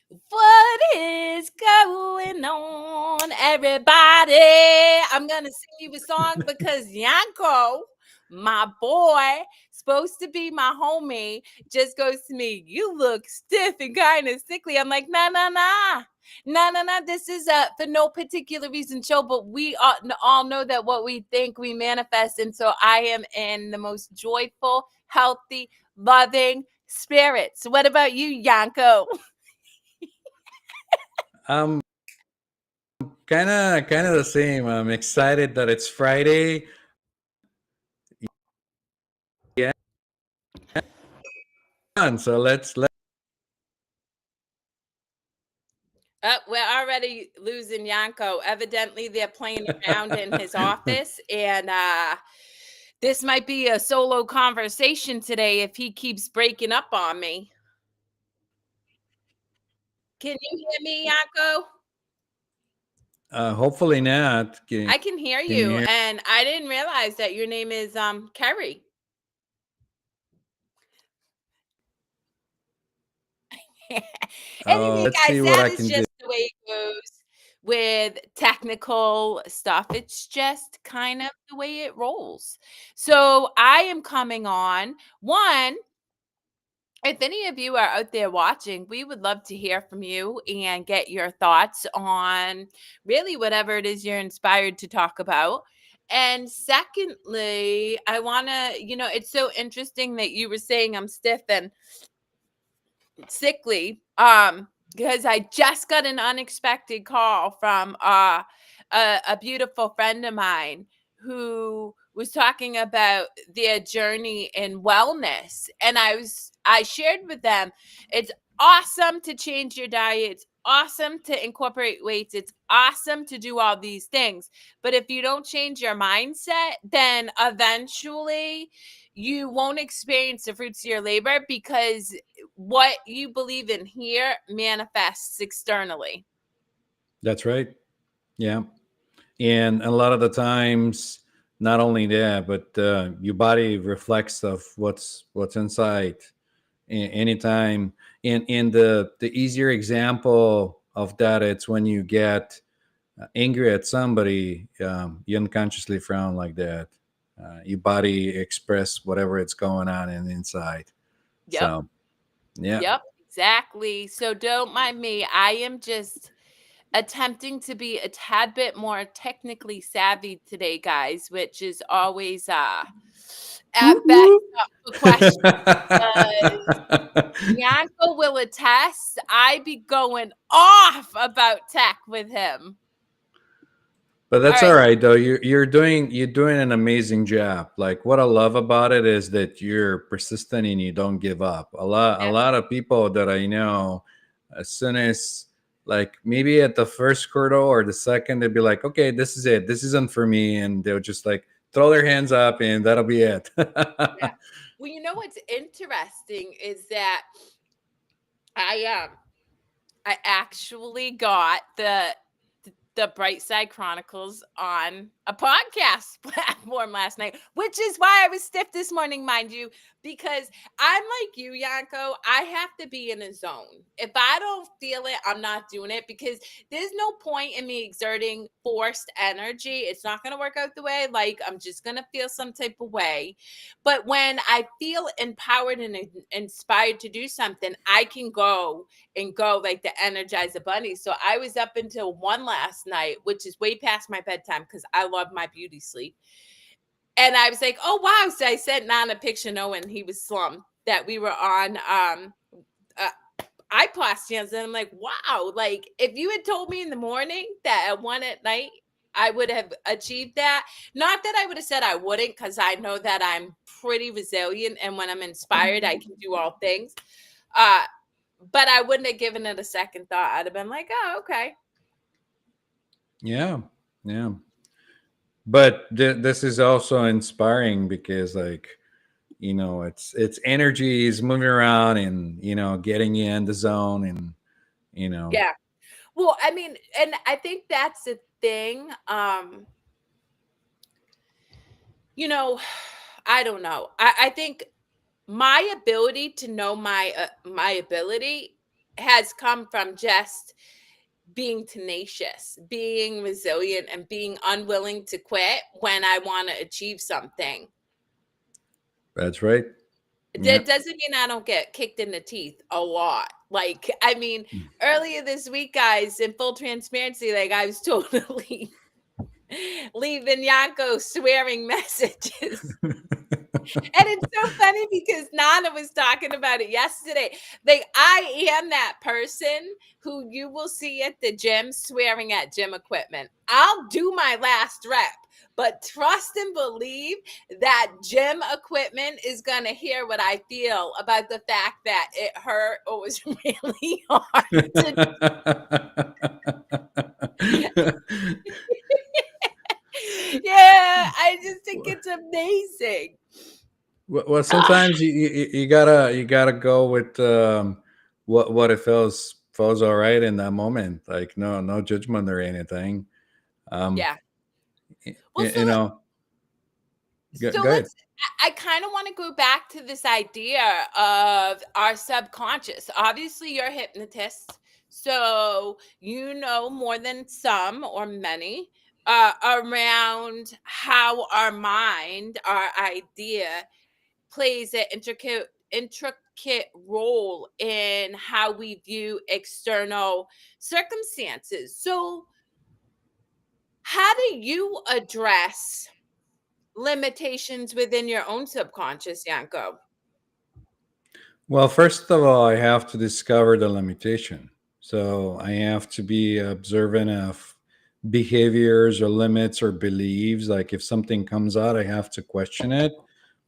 What is going on, everybody? I'm gonna sing you a song because Yanko, my boy, supposed to be my homie, just goes to me, "You look stiff and kind of sickly." I'm like, nah, nah, nah. No, no, no. This is a for no particular reason show, but we all know that what we think we manifest. And so I am in the most joyful, healthy, loving spirits. What about you, Yanko? I'm kind of the same. I'm excited that it's Friday. Yeah, so let's. We're already losing Yanko. Evidently, they're playing around in his office, and this might be a solo conversation today if he keeps breaking up on me. Can you hear me, Yanko? Hopefully not. I can hear Can you you, hear? and I didn't realize that your name is Kerri. Anyway, Let's guys, see what that I is can do. just the way it goes with technical stuff. It's just kind of the way it rolls. So I am coming on. One, if any of you are out there watching, we would love to hear from you and get your thoughts on really whatever it is you're inspired to talk about. And secondly, I want to, it's so interesting that you were saying I'm stiff and sickly because I just got an unexpected call from a beautiful friend of mine who was talking about their journey in wellness, and I shared with them it's awesome to change your diet, it's awesome to incorporate weights, it's awesome to do all these things, but if you don't change your mindset, then eventually you won't experience the fruits of your labor because what you believe in here manifests externally. That's right. Yeah, and a lot of the times, not only that, but your body reflects of what's inside. Anytime, in the easier example of that, it's when you get angry at somebody, you unconsciously frown like that. Your body express whatever it's going on in inside. Yep. So yeah. Yep. Exactly. So don't mind me. I am just attempting to be a tad bit more technically savvy today, guys, which is always at Whoop, best whoop. up for question. Yanko will attest. I be going off about tech with him. But All that's all right. right though. You're doing an amazing job. Like what I love about it is that you're persistent and you don't give up. A lot of people that I know, as soon as like maybe at the first hurdle or the second, they'd be like, okay, this is it. This isn't for me, and they'll just like throw their hands up and that'll be it. Yeah. Well, you know what's interesting is that I I actually got the Bright Side Chronicles on a podcast platform last night, which is why I was stiff this morning, mind you, because I'm like you, Yanko. I have to be in a zone. If I don't feel it, I'm not doing it because there's no point in me exerting forced energy. It's not going to work out the way I like. I'm just going to feel some type of way. But when I feel empowered and inspired to do something, I can go like the Energizer Bunny. So I was up until 1 last night, which is way past my bedtime because I love my beauty sleep. And I was like, oh wow. So I sent Nan a picture knowing he was slumped that we were on uh iPod and I'm like, wow, like if you had told me in the morning that at 1 at night I would have achieved that. Not that I would have said I wouldn't, because I know that I'm pretty resilient and when I'm inspired, I can do all things. Uh, but I wouldn't have given it a second thought. I'd have been like, oh, okay. Yeah, yeah. But this is also inspiring because like it's energy is moving around and getting you in the zone and you know Yeah. Well, I mean, and I think that's the thing. You know, I don't know. I think my ability to know my ability has come from just being tenacious, being resilient, and being unwilling to quit when I want to achieve something. That's right. Yeah. That doesn't mean I don't get kicked in the teeth a lot. Like, I mean, earlier this week, guys, in full transparency, like I was totally leaving Yanko swearing messages. And it's so funny because Nana was talking about it yesterday. Like, I am that person who you will see at the gym swearing at gym equipment. I'll do my last rep, but trust and believe that gym equipment is going to hear what I feel about the fact that it hurt or was really hard to. Yeah, I just think it's amazing. Well, sometimes you gotta go with what it feels all right in that moment. Like no judgment or anything. Um, Yeah. Well, you know, go ahead. let's I kind of want to go back to this idea of our subconscious. Obviously, you're a hypnotist, so you know more than some or many around how our mind, our idea, plays an intricate role in how we view external circumstances. So, how do you address limitations within your own subconscious, Yanko? Well, first of all, I have to discover the limitation. So I have to be observant of behaviors or limits or beliefs. Like if something comes out, I have to question it,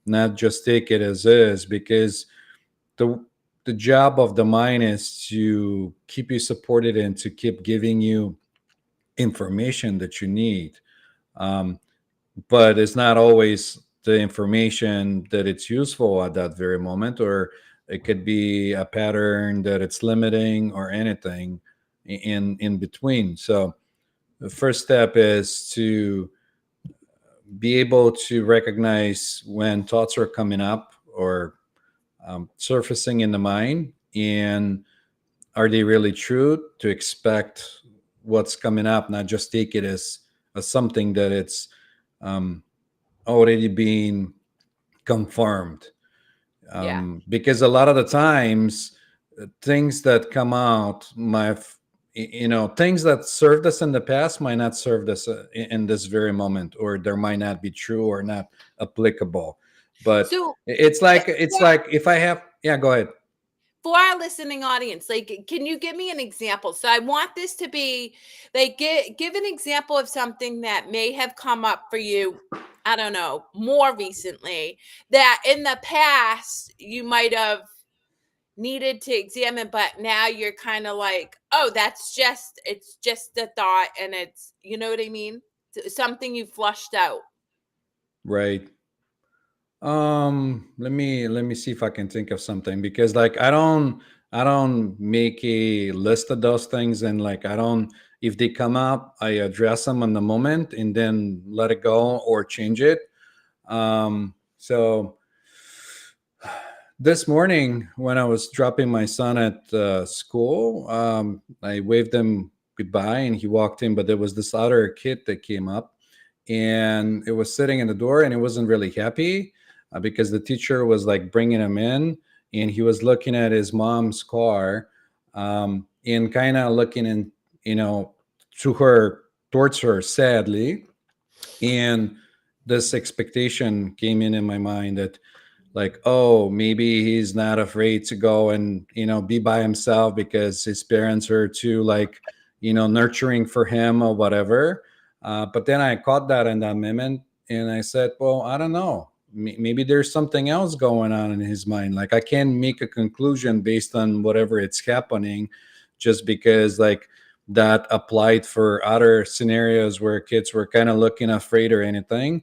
not just take it as is, because the the job of the mind is to keep you supported and to keep giving you information that you need. Um, but it's not always the information that it's useful at that very moment, or it could be a pattern that it's limiting or anything in between. So the first step is to be able to recognize when thoughts are coming up or surfacing in the mind, and are they really true, to expect what's coming up, not just take it as something that it's um, already being confirmed. Yeah. Because a lot of the times things that come out things that served us in the past might not serve us in this very moment, or there might not be true or not applicable. But So, it's uh, like it's like if I have, yeah, go ahead. for our listening audience, like, can you give me an example? So, I want this to be like, give an example of something that may have come up for you. I don't know, more recently, that in the past you might have needed to examine, but now you're kind of like, oh, it's just a thought, and it's, you know what I mean? Something you flushed out. Right. Let me see if I can think of something, because like I don't make a list of those things, and like I don't, if they come up, I address them in the moment and then let it go or change it. So this morning when I was dropping my son at school, I waved him goodbye and he walked in, but there was this other kid that came up and it was sitting in the door and he wasn't really happy because the teacher was like bringing him in, and he was looking at his mom's car, and kind of looking in, you know, to her, towards her sadly. And this expectation came in my mind that, like, oh, maybe he's not afraid to go and be by himself because his parents are too, like, nurturing for him or whatever. But then I caught that in that moment and I said, well, I don't know, maybe there's something else going on in his mind. Like I can't make a conclusion based on whatever it's happening, just because like that applied for other scenarios where kids were kind of looking afraid or anything.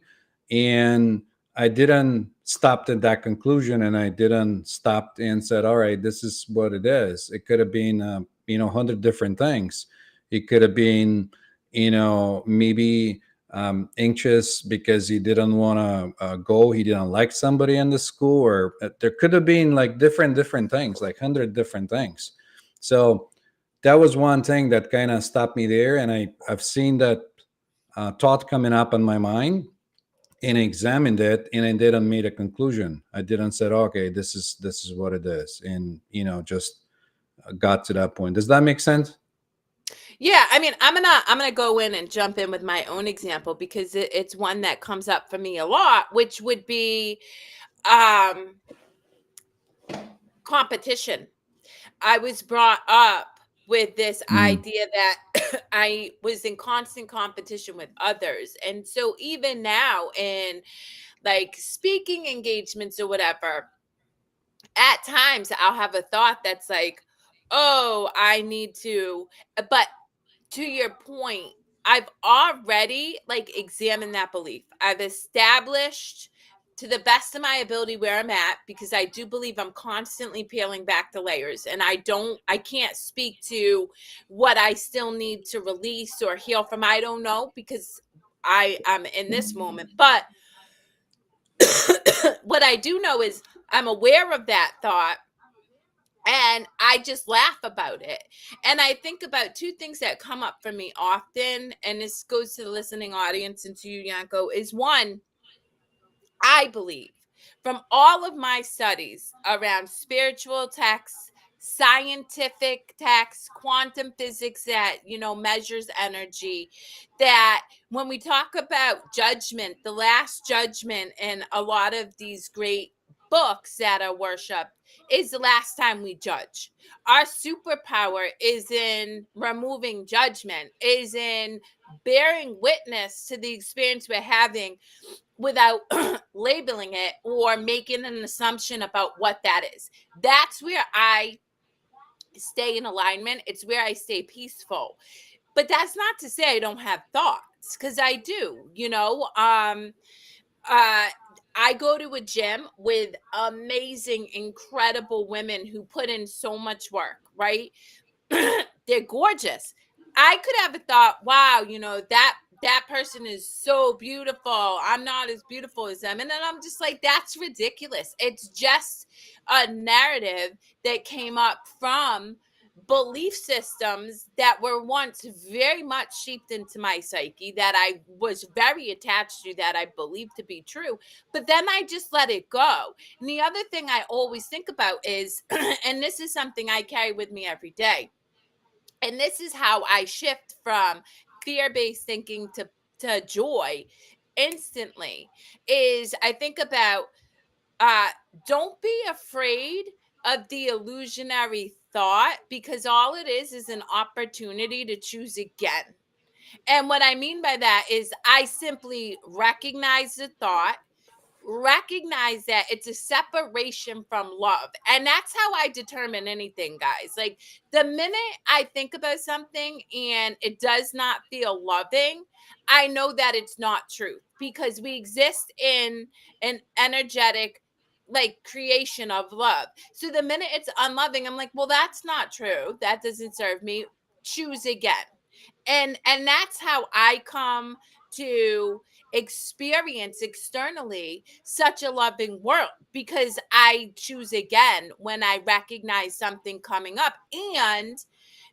And I didn't stop at that conclusion, and I didn't stop and said, "All right, this is what it is." It could have been, 100 different things. It could have been, maybe anxious because he didn't want to go. He didn't like somebody in the school, or there could have been like different things, like 100 different things. So that was one thing that kind of stopped me there, and I've seen that thought coming up in my mind, and examined it, and I didn't made a conclusion. I didn't said, okay, this is what it is, and just got to that point. Does that make sense? Yeah, I mean, I'm gonna go in and jump in with my own example because it's one that comes up for me a lot, which would be um competition. I was brought up with this Mm, idea that I was in constant competition with others. And so even now in like speaking engagements or whatever, at times I'll have a thought that's like, "Oh, I need to," but to your point, I've already like examined that belief. I've established to the best of my ability where I'm at because I do believe I'm constantly peeling back the layers, and I can't speak to what I still need to release or heal from. I don't know because I am in this moment. But what I do know is I'm aware of that thought and I just laugh about it. And I think about two things that come up for me often, and this goes to the listening audience and to you, Yanko, is one, I believe from all of my studies around spiritual texts, scientific texts, quantum physics that, measures energy, that when we talk about judgment, the last judgment in a lot of these great books that are worshiped is the last time we judge. Our superpower is in removing judgment, is in bearing witness to the experience we're having without labeling it or making an assumption about what that is. That's where I stay in alignment. It's where I stay peaceful. But that's not to say I don't have thoughts, because I do, uh I go to a gym with amazing, incredible women who put in so much work, right? They're gorgeous. I could have a thought, wow, that person is so beautiful. I'm not as beautiful as them. And then I'm just like, that's ridiculous. It's just a narrative that came up from belief systems that were once very much seeped into my psyche, that I was very attached to, that I believed to be true. But then I just let it go. And the other thing I always think about is, and this is something I carry with me every day, and this is how I shift from fear-based thinking to joy instantly, is I think about uh don't be afraid of the illusionary thought, because all it is an opportunity to choose again. And what I mean by that is I simply recognize the thought, recognize that it's a separation from love. And that's how I determine anything, guys. Like the minute I think about something and it does not feel loving, I know that it's not truth, because we exist in an energetic like creation of love. So the minute it's unloving, I'm like, well, that's not true. That doesn't serve me. Choose again. And that's how I come to experience externally such a loving world, because I choose again when I recognize something coming up. And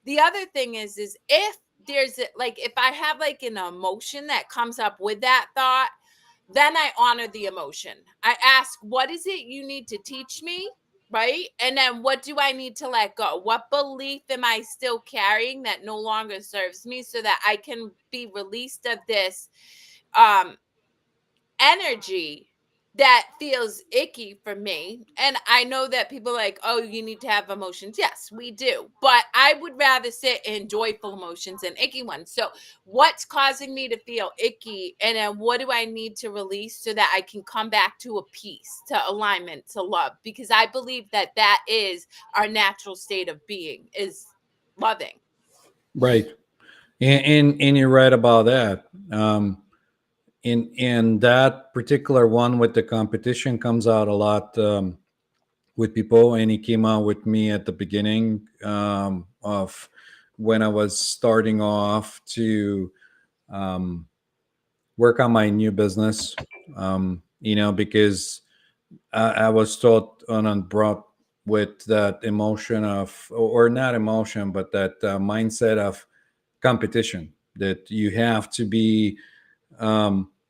the other thing is if there's like, if I have like an emotion that comes up with that thought, then I honor the emotion. I ask, what is it you need to teach me? Right. And then what do I need to let go? What belief am I still carrying that no longer serves me, so that I can be released of this um energy that feels icky for me? And I know that people are like, oh, you need to have emotions. Yes, we do. But I would rather sit in joyful emotions than icky ones. So, what's causing me to feel icky? And then what do I need to release so that I can come back to a peace, to alignment, to love? Because I believe that that is our natural state of being, is loving. right. And you're right about that. In that particular one with the competition comes out a lot with people, and he came out with me at the beginning of when I was starting off to um, work on my new business. Because I was taught and brought with that emotion of, or not emotion, but that mindset of competition, that you have to be,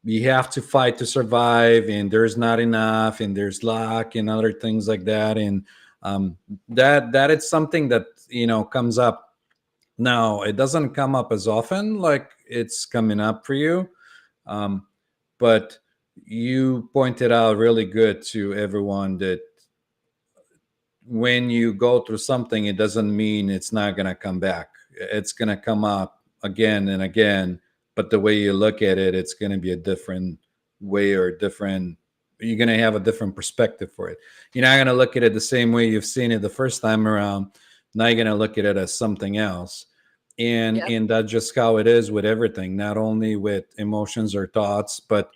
you have to fight to survive, and there's not enough, and there's lack and other things like that. And um, that it's something that comes up now. It doesn't come up as often like it's coming up for you, um, but you pointed out really good to everyone that when you go through something, it doesn't mean it's not going to come back. It's going to come up again and again, but the way you look at it, it's going to be a different way, or different. You're going to have a different perspective for it. You're not going to look at it the same way you've seen it the first time around. Now you're going to look at it as something else. Yep. And that's just how it is with everything, not only with emotions or thoughts, but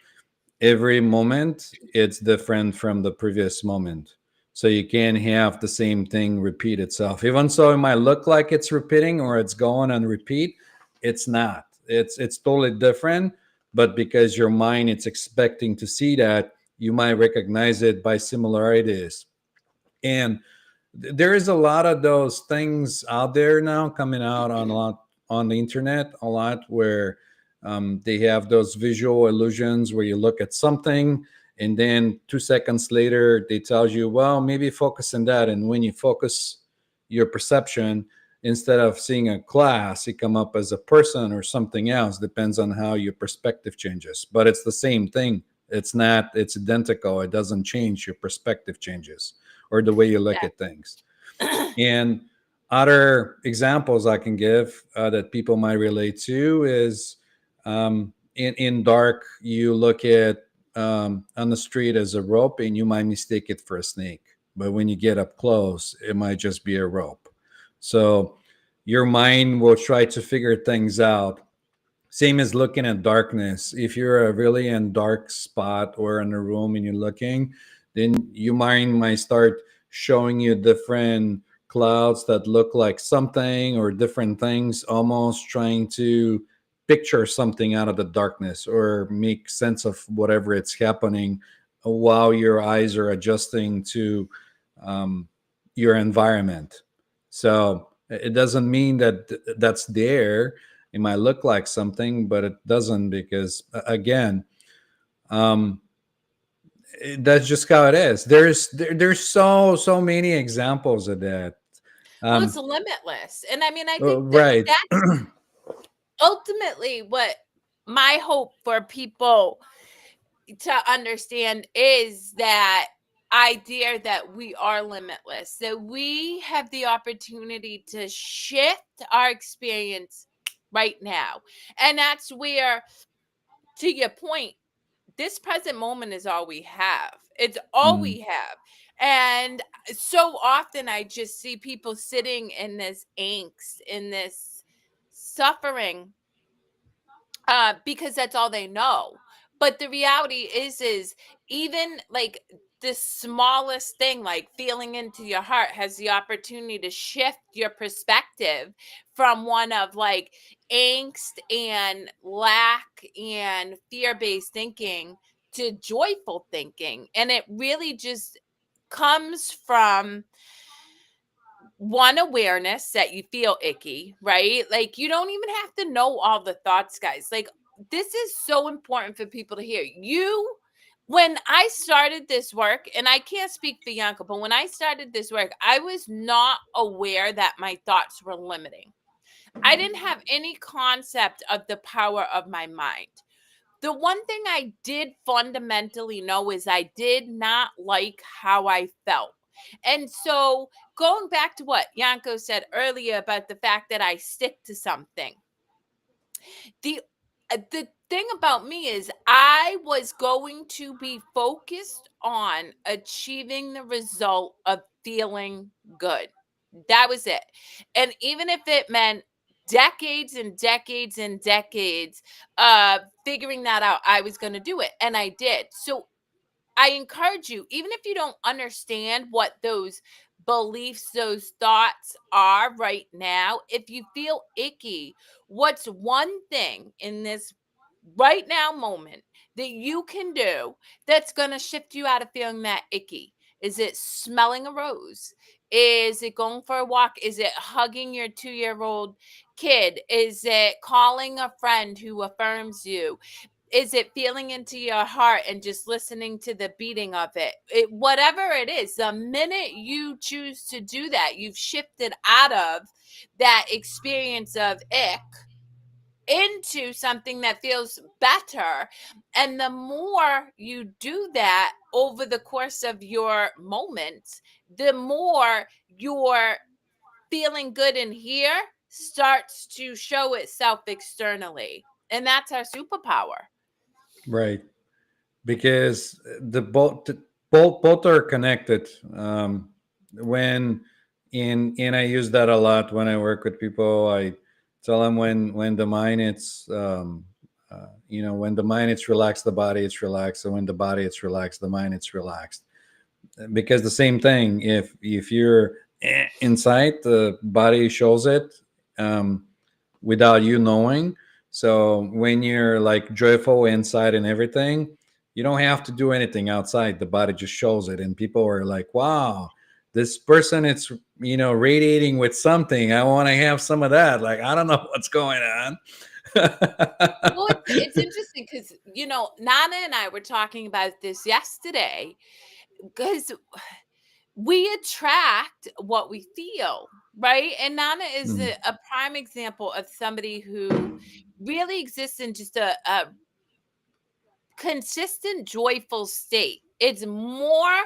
every moment it's different from the previous moment. So you can't have the same thing repeat itself. Even so it might look like it's repeating or it's going on repeat, it's not. It's totally different. But because your mind it's expecting to see that, you might recognize it by similarities. And there is a lot of those things out there now, coming out on a lot on the internet a lot, where they have those visual illusions where you look at something, and then 2 seconds later they tell you, well, maybe focus on that. And when you focus your perception, instead of seeing a class, it come up as a person or something else. Depends on how your perspective changes, but it's the same thing. It's not, it's identical. It doesn't change. Your perspective changes, or the way you look at things. And other examples I can give that people might relate to is, in dark, you look at on the street as a rope, and you might mistake it for a snake. But when you get up close, it might just be a rope. So your mind will try to figure things out. Same as looking at darkness. If you're really in dark spot or in a room and you're looking, then your mind might start showing you different clouds that look like something, or different things, almost trying to picture something out of the darkness or make sense of whatever it's happening, while your eyes are adjusting to um, your environment. So it doesn't mean that that's there. It might look like something, but it doesn't, because again, um, that's just how it is. There's so many examples of that. Well, it's Um, limitless. And I mean, I think that right. that's ultimately what my hope for people to understand is that idea that we are limitless, that we have the opportunity to shift our experience right now. And that's where, to your point, this present moment is all we have. It's all Mm, we have. And so often I just see people sitting in this angst, in this suffering, because that's all they know. But the reality is even like the smallest thing, like feeling into your heart, has the opportunity to shift your perspective from one of like angst and lack and fear-based thinking to joyful thinking. And it really just comes from one, awareness that you feel icky, right? Like you don't even have to know all the thoughts, guys. Like this is so important for people to hear. When I started this work, and I can't speak for Yanko, but when I started this work, I was not aware that my thoughts were limiting. I didn't have any concept of the power of my mind. The one thing I did fundamentally know is I did not like how I felt. And so, going back to what Yanko said earlier about the fact that I stick to something, the thing about me is I was going to be focused on achieving the result of feeling good. That was it. And even if it meant decades and decades and decades figuring that out, I was going to do it, and I did. So I encourage you, even if you don't understand what those beliefs, those thoughts are right now, if you feel icky, what's one thing in this right now moment that you can do that's going to shift you out of feeling that icky? Is it smelling a rose? Is it going for a walk? Is it hugging your 2-year-old kid? Is it calling a friend who affirms you? Is it feeling into your heart and just listening to the beating of it? Whatever it is, the minute you choose to do that, you've shifted out of that experience of ick into something that feels better. And the more you do that over the course of your moments, the more your feeling good in here starts to show itself externally. And that's our superpower. Right. Because both are connected. When and I use that a lot when I work with people. I tell them when the mind it's when the mind it's relaxed, the body it's relaxed, and when the body it's relaxed, the mind it's relaxed. Because the same thing, if you're inside, the body shows it, um, without you knowing. So when you're like joyful inside and everything, you don't have to do anything outside. The body just shows it, and people are like, "Wow, this person it's radiating with something. I want to have some of that." Like, I don't know what's going on. Well, it's interesting because, Nana and I were talking about this yesterday because we attract what we feel, right? And Nana is Mm, a prime example of somebody who really exists in just a consistent joyful state. It's more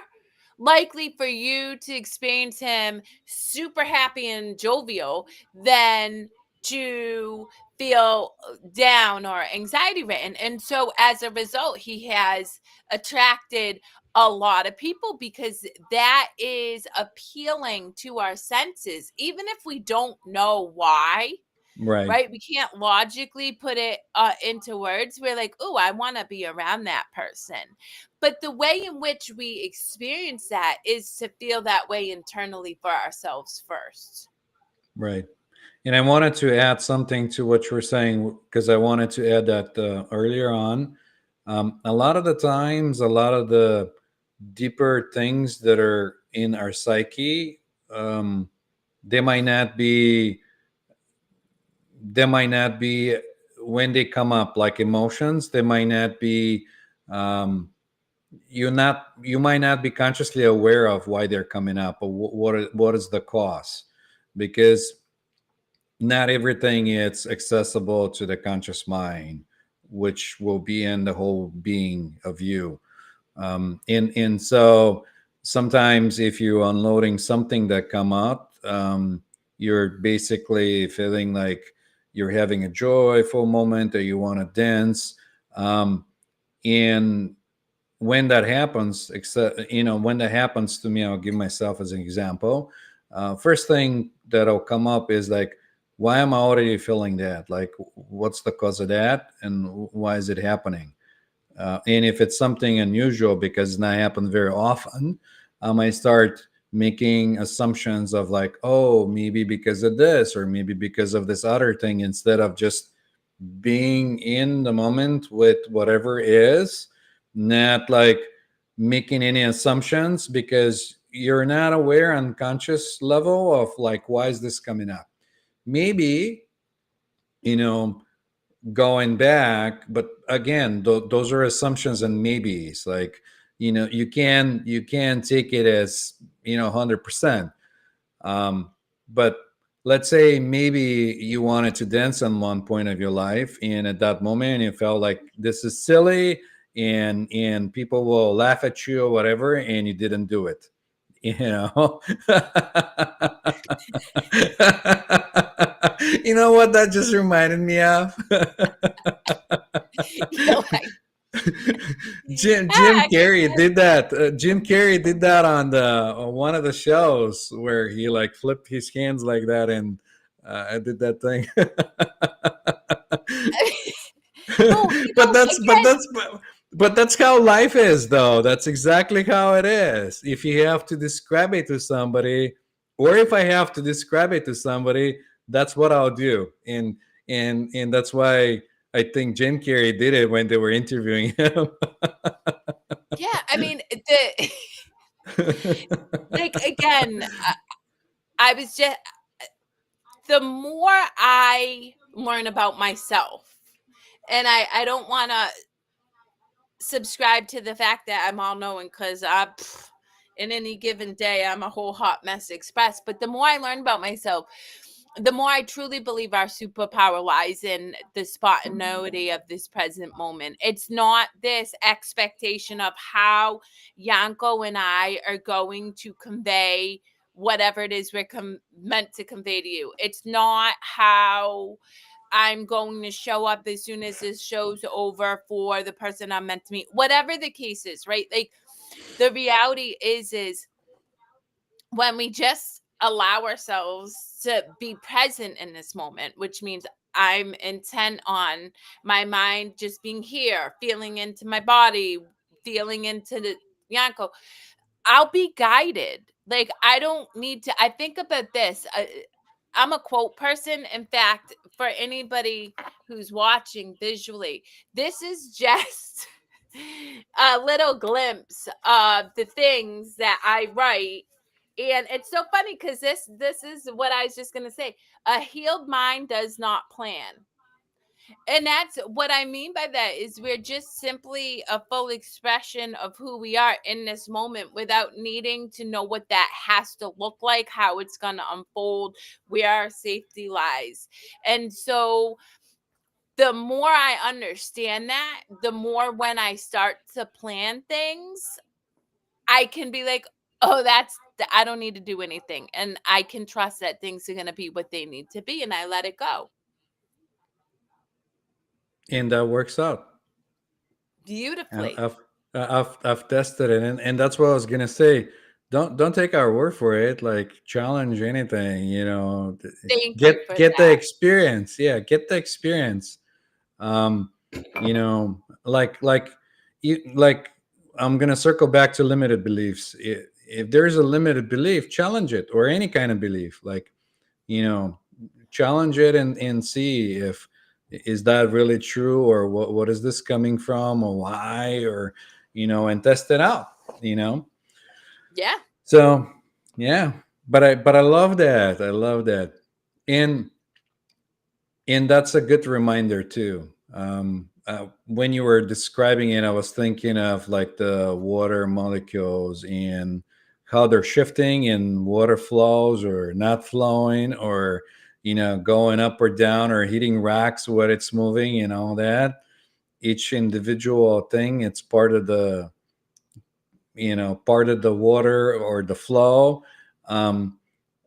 likely for you to experience him super happy and jovial than to feel down or anxiety ridden. And so as a result, he has attracted a lot of people because that is appealing to our senses, even if we don't know why. right, Right? We can't logically put it into words. We're like, oh, I want to be around that person. But the way in which we experience that is to feel that way internally for ourselves first. right. And I wanted to add something to what you were saying because I wanted to add that earlier on. A lot of the times, a lot of the deeper things that are in our psyche, um, they might not be they might not be when they come up like emotions. They might not be um, you might not be consciously aware of why they're coming up or what is the cause, because not everything is accessible to the conscious mind, which will be in the whole being of you. And so sometimes if you're unloading something that come up, you're basically feeling like you're having a joyful moment or you want to dance. And when that happens, when that happens to me, I'll give myself as an example. First thing that'll come up is like, why am I already feeling that? Like, what's the cause of that, and why is it happening? And if it's something unusual because it's not happened very often, I might start making assumptions of like, oh, maybe because of this, or maybe because of this other thing, instead of just being in the moment with whatever is, not like making any assumptions because you're not aware on conscious level of like, why is this coming up? Maybe, you know, going back, but again, those are assumptions and maybes. Like, you can take it as 100%. But let's say maybe you wanted to dance on one point of your life, and at that moment you felt like this is silly, and people will laugh at you or whatever, and you didn't do it. You know, you know what that just reminded me of? You're like, Jim ah, Carrey did that. Jim Carrey did that on the on one of the shows where he like flipped his hands like that, and I did that thing. well, but that's but again, that's but that's how life is, though. That's exactly how it is. If you have to describe it to somebody, or if I have to describe it to somebody, that's what I'll do. And that's why I think Jim Carrey did it when they were interviewing him. yeah, I mean, the Like, again, I was just, the more I learn about myself, and I don't want to subscribe to the fact that I'm all knowing, because in any given day, I'm a whole hot mess express. But the more I learn about myself, the more I truly believe our superpower lies in the spontaneity of this present moment. It's not this expectation of how Yanko and I are going to convey whatever it is we're meant to convey to you. It's not how I'm going to show up as soon as this show's over for the person I'm meant to meet. Whatever the case is, right? Like, the reality is when we just allow ourselves to be present in this moment, which means I'm intent on my mind just being here, feeling into my body, feeling into the Yanko, I'll be guided. Like, I don't need to. I think about this. I'm a quote person. In fact, for anybody who's watching visually, this is just a little glimpse of the things that I write. And it's so funny because this is what I was just gonna say. A healed mind does not plan. And that's what I mean by that, is we're just simply a full expression of who we are in this moment without needing to know what that has to look like, how it's going to unfold, where our safety lies. And so the more I understand that, the more when I start to plan things, I can be like, oh, I don't need to do anything. And I can trust that things are going to be what they need to be. And I let it go. And that works out. I- Beautifully. I've I've tested it, and that's what I was gonna say. Don't take our word for it. Like, challenge anything, Thank you Get for get the that. experience. Yeah, get the experience. Um, like like I'm gonna circle back to limited beliefs. If there's a limited belief, challenge it, or any kind of belief. Like, you know challenge it, and see if is that really true, or what is this coming from, or why, or and test it out you know Yeah. so yeah, but I love that. I love that. And and that's a good reminder too. When you were describing it, I was thinking of like the water molecules and how they're shifting, and water flows or not flowing, or going up or down, or hitting rocks when it's moving, and all that. Each individual thing, it's part of the water or the flow. um,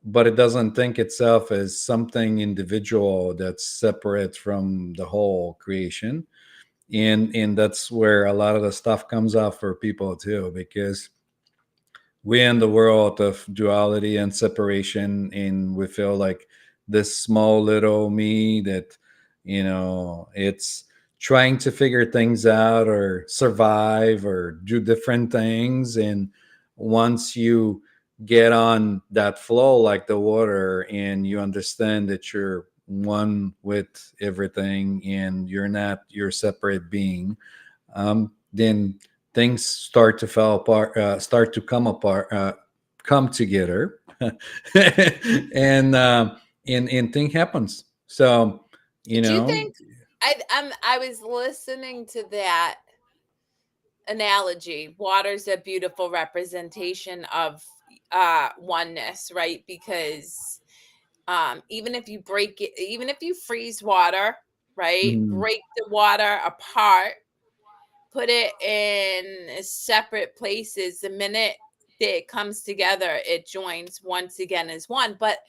but it doesn't think itself as something individual that's separate from the whole creation. And that's where a lot of the stuff comes up for people too, because we're in the world of duality and separation, and we feel like this small little me that it's trying to figure things out, or survive, or do different things. And once you get on that flow like the water, and you understand that you're one with everything, and you're not your separate being, then things start to fall apart, start to come apart, come together, and thing happens. So, you Do you know, think I was listening to that analogy? Water's a beautiful representation of oneness, right? Because even if you break it, even if you freeze water, right? mm, Break the water apart, put it in separate places, the minute that it comes together, it joins once again as one. But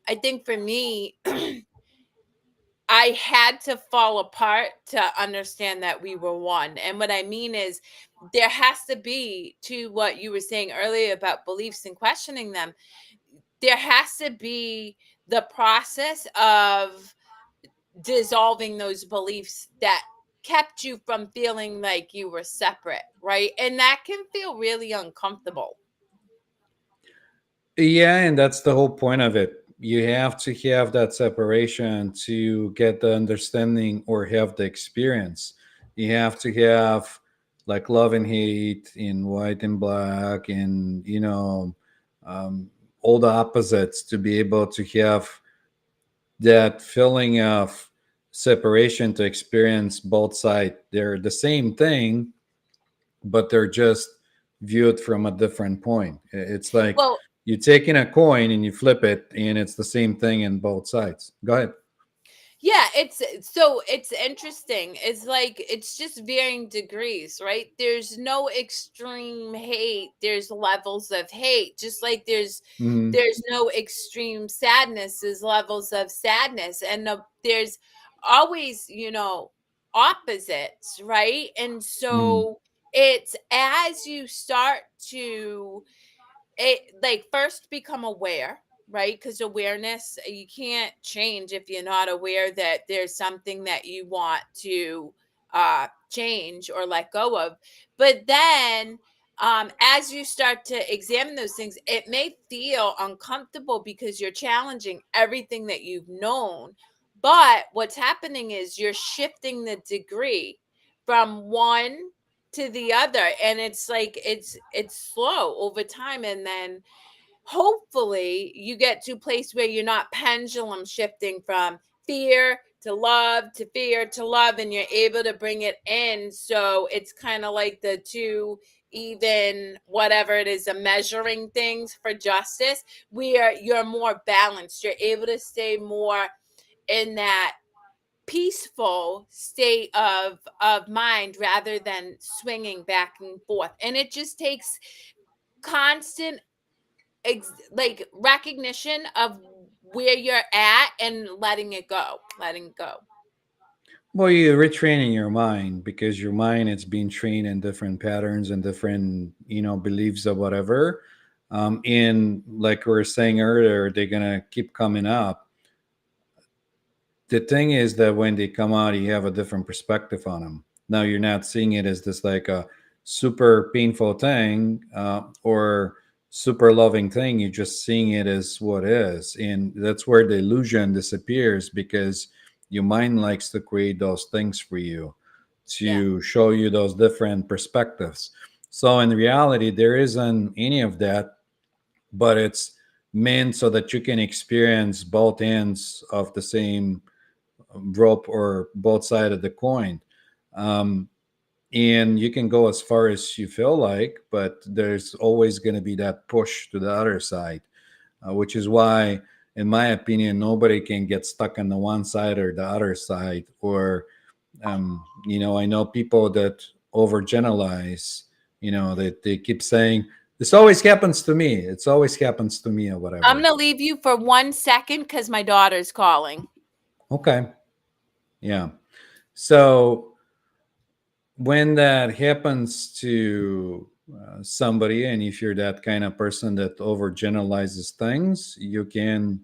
I think for me, I had to fall apart to understand that we were one. And what I mean is, there has to be, to what you were saying earlier about beliefs and questioning them, there has to be the process of dissolving those beliefs that kept you from feeling like you were separate, right? And that can feel really uncomfortable. yeah, and that's the whole point of it. You have to have that separation to get the understanding or have the experience. You have to have like love and hate in white and black, and um, all the opposites, to be able to have that feeling of separation, to experience both sides. They're the same thing, but they're just viewed from a different point. It's like Well, you take in a coin and you flip it, and it's the same thing in both sides. Go ahead. yeah, it's interesting. It's like it's just varying degrees, right? There's no extreme hate. There's levels of hate. Just like Mm-hmm. there's no extreme sadness. There's levels of sadness, and there's always, opposites, right? And Mm-hmm. so it's as you start to it like first become aware, right? Because awareness, you can't change if you're not aware that there's something that you want to change or let go of. But then as you start to examine those things, it may feel uncomfortable because you're challenging everything that you've known. But what's happening is you're shifting the degree from one to the other, and it's like it's slow over time, and then hopefully you get to a place where you're not pendulum shifting from fear to love to fear to love, and you're able to bring it in, so it's kind of like the two, even whatever it is, the measuring things for justice, where you're more balanced, you're able to stay more in that peaceful state of mind rather than swinging back and forth. And it just takes constant like recognition of where you're at and letting it go. Well, you're retraining your mind, because your mind, it's being trained in different patterns and different, beliefs or whatever. And like we were saying earlier, they're gonna keep coming up. The thing is that when they come out, you have a different perspective on them. Now you're not seeing it as this like a super painful thing, or super loving thing. You're just seeing it as what is, and that's where the illusion disappears, because your mind likes to create those things for you, Yeah. to show you those different perspectives. So in reality, there isn't any of that, but it's meant so that you can experience both ends of the same rope, or both side of the coin. um, and you can go as far as you feel like, but there's always going to be that push to the other side, which is why, in my opinion, nobody can get stuck on the one side or the other side. Or I know people that overgeneralize, that they keep saying, this always happens to me, it's always happens to me, or I'm whatever. gonna leave you for 1 second because my daughter's calling. Okay. Yeah. So when that happens to somebody, and if you're that kind of person that overgeneralizes things, you can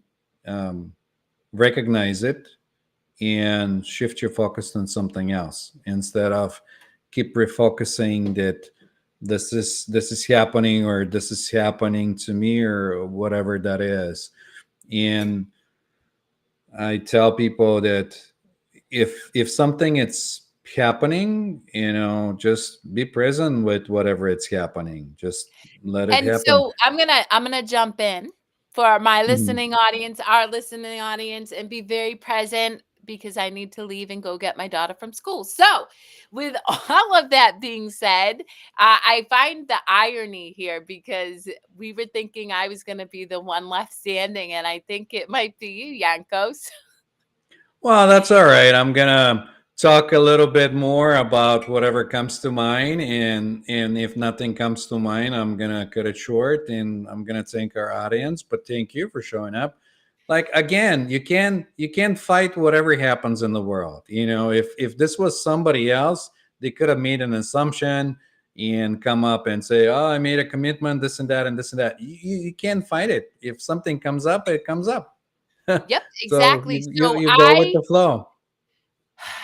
um, recognize it and shift your focus on something else, instead of keep refocusing that this is happening, or this is happening to me, or whatever that is. And I tell people that if something it's happening, just be present with whatever it's happening. Just let it And happen. so I'm gonna jump in for my Mhm. listening audience, our listening audience, and be very present because I need to leave and go get my daughter from school. So, with all of that being said, I find the irony here because we were thinking I was going to be the one left standing, and I think it might be you, Yankos. Well, that's all right. I'm gonna talk a little bit more about whatever comes to mind, and if nothing comes to mind, I'm gonna cut it short, and I'm gonna thank our audience. But thank you for showing up. Like, again, you can't fight whatever happens in the world. If this was somebody else, they could have made an assumption and come up and say, "Oh, I made a commitment, this and that, and this and that." You can't fight it. If something comes up, it comes up. Yep, So exactly. you So you go with I the flow.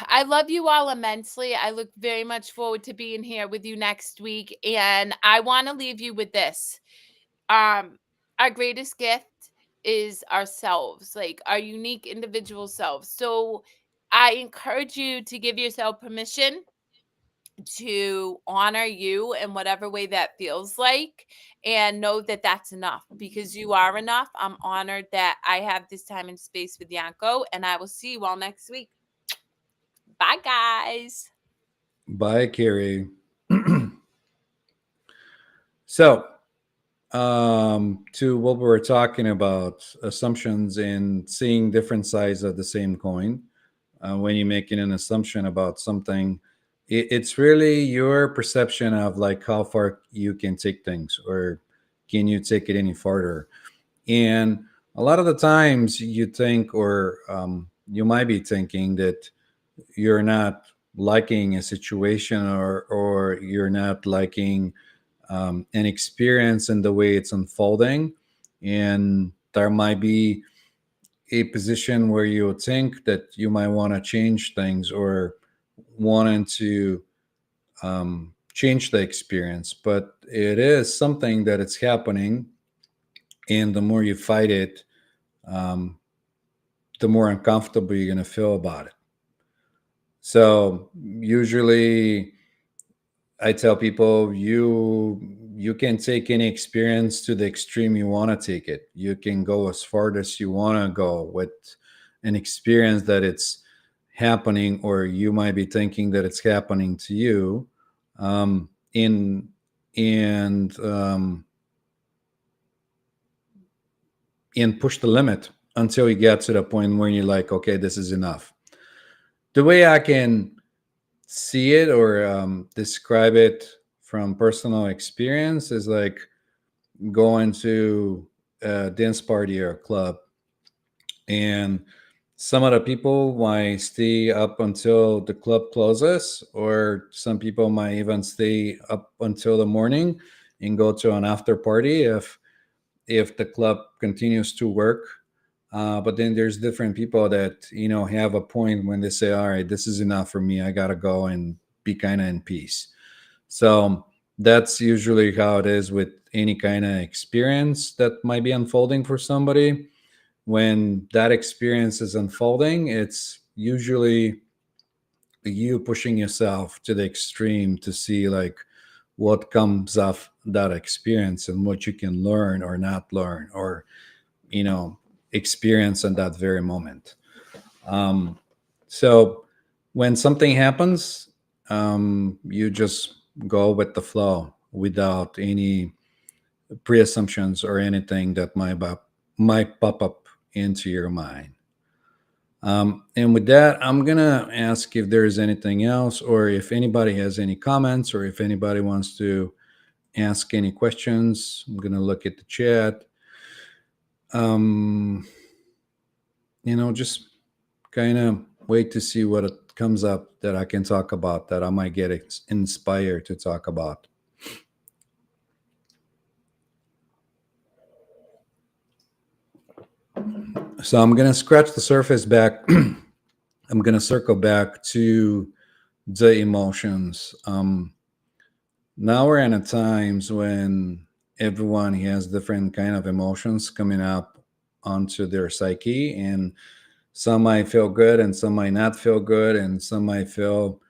I love you all immensely. I look very much forward to being here with you next week, and I want to leave you with this. Um our greatest gift is ourselves, like our unique individual selves. So I encourage you to give yourself permission to honor you in whatever way that feels like, and know that that's enough, because you are enough. I'm honored that I have this time and space with Yanko, and I will see you all next week. Bye, guys. Bye, Kerri. So, to what we were talking about, assumptions and seeing different sides of the same coin. When you're making an assumption about something, it's really your perception of like how far you can take things, or can you take it any farther. And a lot of the times you think, or you might be thinking that you're not liking a situation, or you're not liking an experience and the way it's unfolding, and there might be a position where you think that you might want to change things, or wanting to change the experience, but it is something that it's happening, and the more you fight it, um, the more uncomfortable you're going to feel about it. So usually I tell people, you can take any experience to the extreme you want to take it. You can go as far as you want to go with an experience that it's happening, or you might be thinking that it's happening to you. In and and push the limit until you get to the point where you're like, okay, this is enough. The way I can see it, or describe it from personal experience, is like going to a dance party or a club, and some of the people might stay up until the club closes, or some people might even stay up until the morning and go to an after party if the club continues to work. But then there's different people that have a point when they say, all right, this is enough for me, I gotta go and be kind of in peace. So that's usually how it is with any kind of experience that might be unfolding for somebody. When that experience is unfolding, it's usually you pushing yourself to the extreme to see like what comes off that experience, and what you can learn or not learn, or you know experience in that very moment. So when something happens, you just go with the flow without any pre-assumptions or anything that might pop up into your mind. And with that, I'm gonna ask if there is anything else, or if anybody has any comments, or if anybody wants to ask any questions. I'm gonna look at the chat. Um, just kind of wait to see what it comes up that I can talk about, that I might get inspired to talk about. So I'm gonna scratch the surface back. I'm gonna circle back to the emotions. Now we're in a times when everyone has different kind of emotions coming up onto their psyche, and some might feel good and some might not feel good, and some might feel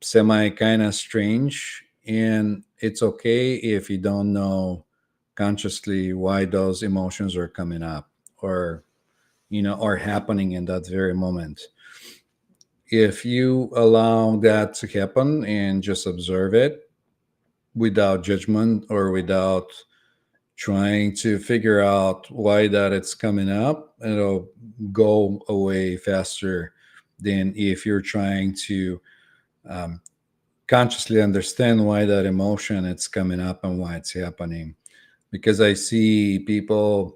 semi kind of strange. And it's okay if you don't know consciously why those emotions are coming up, or are happening in that very moment. If you allow that to happen and just observe it without judgment, or without trying to figure out why that it's coming up, it'll go away faster than if you're trying to um, consciously understand why that emotion it's coming up and why it's happening. Because I see people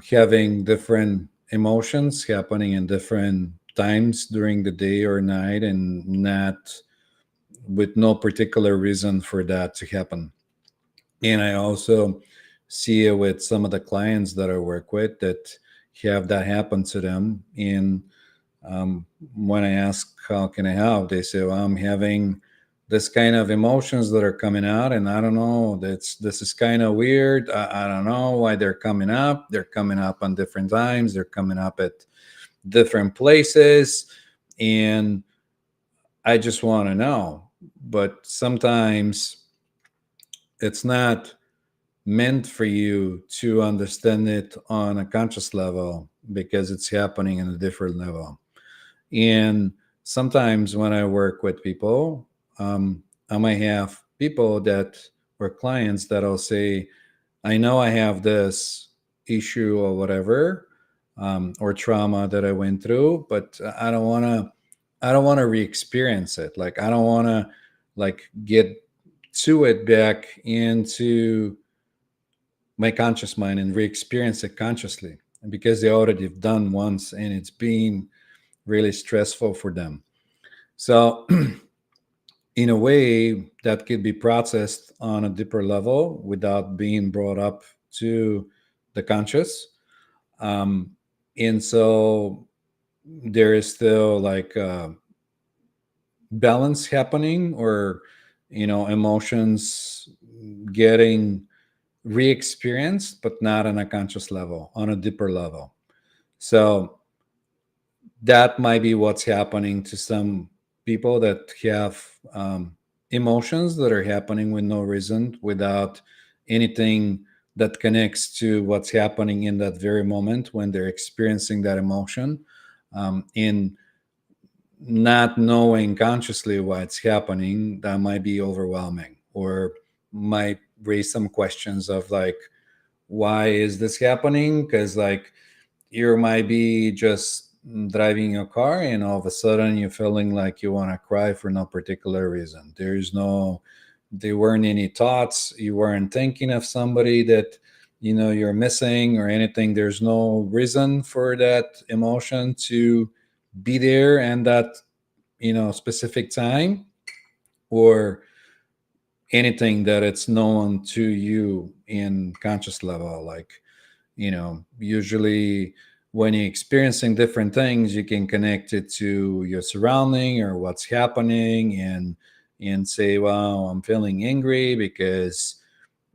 having different emotions happening in different times during the day or night, and not with no particular reason for that to happen. And I also see it with some of the clients that I work with that have that happen to them. And when I ask how can I help, they say, well, I'm having this kind of emotions that are coming out, and I don't know, this is kind of weird. I don't know why they're coming up. They're coming up on different times. They're coming up at different places. And I just want to know, but sometimes it's not meant for you to understand it on a conscious level because it's happening in a different level. And sometimes when I work with people, I might have people that or clients that'll say, I know I have this issue or whatever, or trauma that I went through, but I don't want to. I don't want to re-experience it. Like I don't want to, like get to it back into my conscious mind and re-experience it consciously because they already have done once and it's been really stressful for them. So in a way that could be processed on a deeper level without being brought up to the conscious. um, and so there is still like balance happening, or emotions getting re-experienced but not on a conscious level, on a deeper level. So that might be what's happening to some people that have emotions that are happening with no reason, without anything that connects to what's happening in that very moment when they're experiencing that emotion, in not knowing consciously why it's happening. That might be overwhelming, or might raise some questions of like, why is this happening? Because like you might be just driving your car and all of a sudden you're feeling like you want to cry for no particular reason. There weren't any thoughts, you weren't thinking of somebody that you're missing or anything. There's no reason for that emotion to be there and that specific time, or anything that it's known to you in conscious level. Like usually when you're experiencing different things, you can connect it to your surrounding or what's happening, and say, well, I'm feeling angry because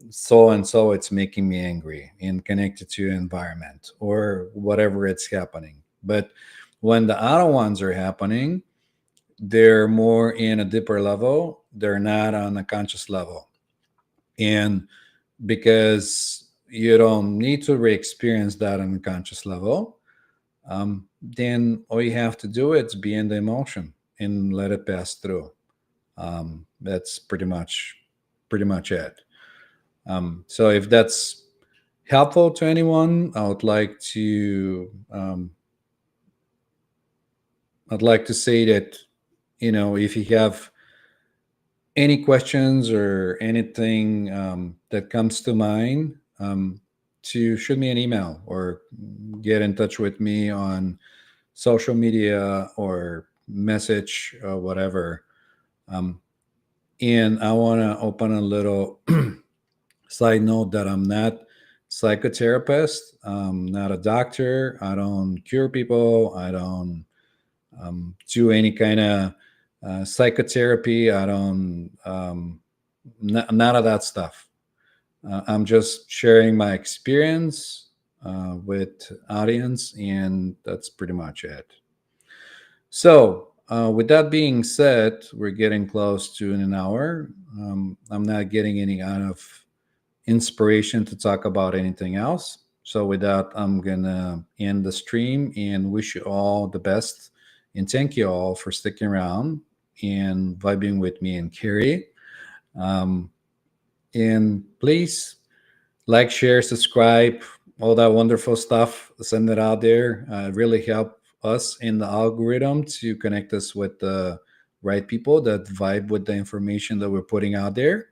so and so it's making me angry, and connect it to your environment or whatever it's happening. But when the other ones are happening, they're more in a deeper level, they're not on a conscious level. And because you don't need to re-experience that on a conscious level, then all you have to do is be in the emotion and let it pass through. That's pretty much it. So if that's helpful to anyone, I'd like to say that if you have any questions or anything that comes to mind, to shoot me an email or get in touch with me on social media or message or whatever. Um, and I want to open a little side note that I'm not psychotherapist, not a doctor. I don't cure people. I don't do any kind of psychotherapy. I don't none of that stuff. I'm just sharing my experience with audience, and that's pretty much it. So, with that being said, we're getting close to an hour. I'm not getting any kind of inspiration to talk about anything else. So, with that, I'm gonna end the stream and wish you all the best. And thank you all for sticking around and vibing with me and Kerri. Um, and please like, share, subscribe, all that wonderful stuff. Send it out there. Really help us in the algorithm to connect us with the right people that vibe with the information that we're putting out there.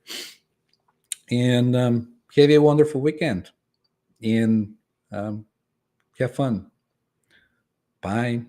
And have a wonderful weekend. And have fun. Bye.